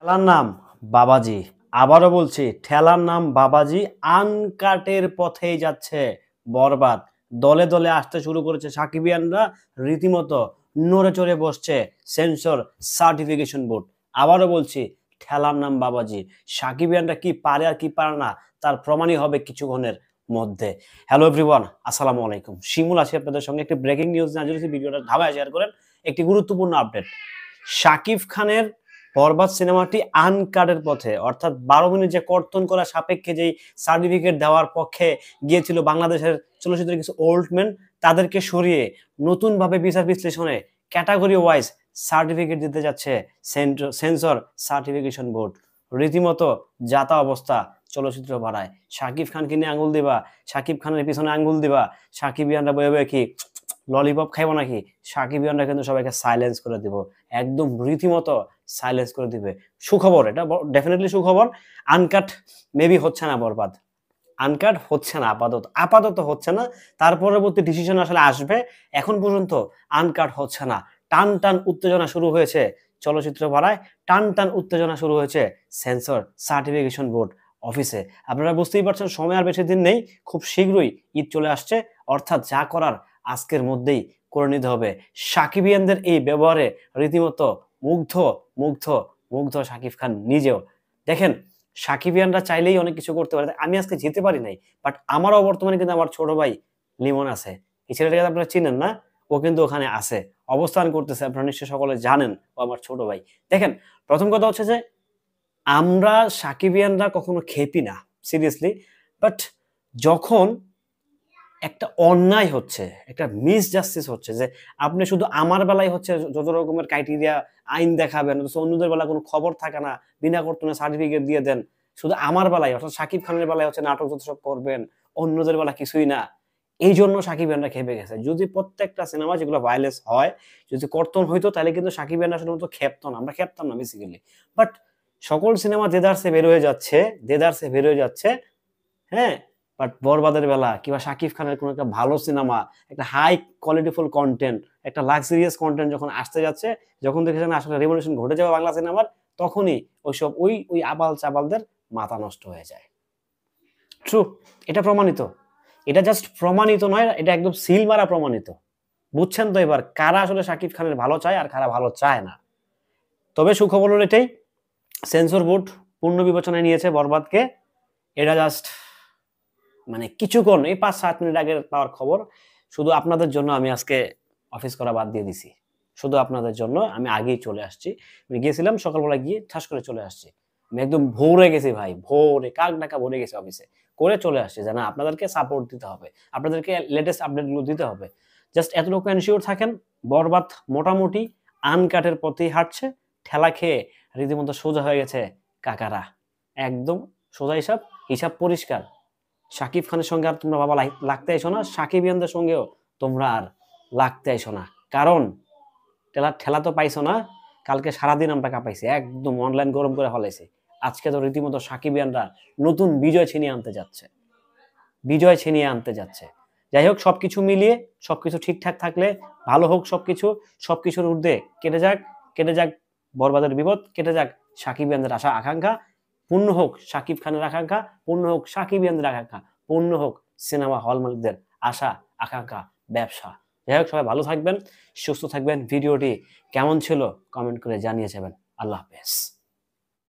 ঠেলার নাম বাবাজি। আবারও বলছি, ঠেলার নাম বাবাজি। আনকাটের পথেই যাচ্ছে বরবাদ। দলে দলে আসতে শুরু করেছে সাকিবিয়ানরা, রীতিমতো নড়ে চড়ে বসছে সেন্সর সার্টিফিকেশন বোর্ড। আবারও বলছি, ঠেলার নাম বাবাজি। সাকিবিয়ানরা কি পারে আর কি পারে না তার প্রমাণই হবে কিছুক্ষণের মধ্যে। হ্যালো এভরিওয়ান, আসসালামু আলাইকুম। শিমুল আছি আপনাদের সঙ্গে। একটি ব্রেকিং নিউজ না যদি ভিডিওটা ধাবায় শেয়ার করেন। একটি গুরুত্বপূর্ণ আপডেট, শাকিব খানের বরবাদ সিনেমাটি আনকাটের পথে, অর্থাৎ 12 মিনিট যে কর্তন করা সাপেক্ষে যেই সার্টিফিকেট দেওয়ার পক্ষে গিয়েছিল বাংলাদেশের চলচ্চিত্রের কিছু ওল্ড ম্যান, তাদেরকে সরিয়ে নতুনভাবে বিচার বিশ্লেষণে ক্যাটাগরি ওয়াইজ সার্টিফিকেট দিতে যাচ্ছে সেন্সর সার্টিফিকেশন বোর্ড। রীতিমতো যাতা অবস্থা চলচ্চিত্র পাড়ায়। শাকিব খানকে নিয়ে আঙুল দিবা, শাকিব খানের পিছনে আঙুল দিবা, সাকিবিয়ানরা বয়ে বয়ে কি ললিপপ খাইবো নাকি? সাকিবিয়ানরা কিন্তু সবাইকে সাইলেন্স করে দিব, একদম রীতিমতো সাইলেন্স করে দিবে। সুখবর, এটা ডেফিনেটলি সুখবর। আনকাট মেবি হচ্ছে না বরবাদ, আনকাট হচ্ছে না, আপাতত হচ্ছে না। তার পরবর্তী ডিসিশন আসলে আসবে। এখন পর্যন্ত আনকাট হচ্ছে না। টান টান উত্তেজনা শুরু হয়েছে চলচ্চিত্র পাড়ায়, টান টান উত্তেজনা শুরু হয়েছে সেন্সর সার্টিফিকেশন বোর্ড অফিসে। আপনারা বুঝতেই পারছেন, সময় আর বেশি দিন নেই, খুব শীঘ্রই ঈদ চলে আসছে। অর্থাৎ যা করার আজকের মধ্যেই করে নিতে হবে। সাকিবিয়ানদের এই ব্যবহারে রীতিমতো মুগ্ধ মুগ্ধ মুগ্ধ সাকিব খান নিজেও। দেখেন, সাকিবিয়ানরা চাইলেই অনেক কিছু করতে পারে। আমি আজকে যেতে পারি নাই, বাট আমারও বর্তমানে কিন্তু আমার ছোট ভাই লিমন আছে। এই ছেলেটাকে আপনারা চিনেন না? ও কিন্তু ওখানে আছে, অবস্থান করতেছে। আপনারা নিশ্চয়ই সকলে জানেন ও আমার ছোট ভাই। দেখেন, প্রথম কথা হচ্ছে যে আমরা সাকিবিয়ানরা কখনো খেপি না, সিরিয়াসলি। বাট যখন একটা অন্যায় হচ্ছে, একটা মিস জাস্টিস হচ্ছে, যে আপনি শুধু আমার বেলায় হচ্ছে যত রকমের ক্রাইটেরিয়া আইন দেখাবেন, অন্যদের বেলায় কোনো খবর থাকে না, বিনা কর্তনে সার্টিফিকেট দিয়ে দেন। শুধু আমার বেলায়, অর্থাৎ সাকিব খানের বেলায় হচ্ছে নাটক যত সব করবেন, অন্যদের বেলা কিছুই না। এই জন্য সাকিবিয়ানরা খেপে গেছে। যদি প্রত্যেকটা সিনেমা যেগুলো ভায়োলেন্স হয়, যদি কর্তন হইতো, তাহলে কিন্তু সাকিবিয়ানরা আসলে মতো খেপতো না, আমরা খেপতাম না বেসিক্যালি। বাট সকল সিনেমা দেদারসে বের হয়ে যাচ্ছে, দেদারসে বের হয়ে যাচ্ছে। হ্যাঁ, বাট বরবাদের বেলা কিংবা শাকিব খানের কোনো একটা ভালো সিনেমা, একটা হাই কোয়ালিটিফুল কন্টেন্ট, একটা লাক্সারিয়াস কন্টেন্ট যখন আসতে যাচ্ছে, যখন দেখেছেন আসলে রেভলিউশন ঘটে যাবে বাংলা সিনেমার, তখনই ওইসব ওই আবাল চাবালদের মাথা নষ্ট হয়ে যায়। ট্রু, এটা প্রমাণিত। এটা জাস্ট প্রমাণিত নয়, এটা একদম সিল মারা প্রমাণিত। বুঝছেন তো এবার কারা আসলে শাকিব খানের ভালো চায় আর কারা ভালো চায় না। তবে সুখবর হলো এটাই, সেন্সর বোর্ড পূর্ণ বিবেচনায় নিয়েছে বরবাদকে। এটা জাস্ট মানে কিছুক্ষণ, এই 5-7 মিনিট আগের পাওয়ার খবর। শুধু আপনাদের জন্য আমি আজকে অফিস করা বাদ দিয়ে দিছি, শুধু আপনাদের জন্য আমি আগেই চলে আসছি। আমি গিয়েছিলাম সকালবেলা, গিয়ে ঠাস করে চলে আসছি। আমি একদম ভোরে গেছি ভাই, ভোরে কাক ডাকা ভরে গেছি অফিসে, করে চলে আসছি যে না, আপনাদেরকে সাপোর্ট দিতে হবে, আপনাদেরকে লেটেস্ট আপডেটগুলো দিতে হবে। জাস্ট এতটুকু এনশিওর থাকেন, বরবাদ মোটামুটি আনকাটের পথেই হাঁটছে। ঠেলা খেয়ে রীতিমতো সোজা হয়ে গেছে কাকারা, একদম সোজা হিসাব, হিসাব পরিষ্কার। শাকিব খানের সঙ্গে আর তোমরা বাবা লাগতে আইসো না, সাকিবিয়ানদের সঙ্গেও তোমরা আর লাগতে আইসো না। কারণ ঠেলা তো পাইছো না। কালকে সারাদিন আমরা কাঁপাইছি, একদম অনলাইন গরম করে ফলাইছি। আজকে তো রীতিমতো সাকিবিয়ানরা নতুন বিজয় ছিনিয়ে আনতে যাচ্ছে, বিজয় ছিনিয়ে আনতে যাচ্ছে। যাই হোক, সবকিছু মিলিয়ে সবকিছু ঠিকঠাক থাকলে ভালো হোক সবকিছু। সবকিছুর ঊর্ধ্বে কেটে যাক, কেটে যাক বরবাদের বিপদ, কেটে যাক সাকিবিয়ানদের আশা আকাঙ্ক্ষা, পূর্ণ হোক শাকিব খানের আকাঙ্ক্ষা, পূর্ণ হোক সাকিবিয়ানদের আকাঙ্ক্ষা, পূর্ণ হোক সিনেমা হল মালিকদের আশা আকাঙ্ক্ষা, ব্যবসা। যাই হোক, সবাই ভালো থাকবেন, সুস্থ থাকবেন। ভিডিওটি কেমন ছিল কমেন্ট করে জানিয়ে যাবেন। আল্লাহ হাফেজ।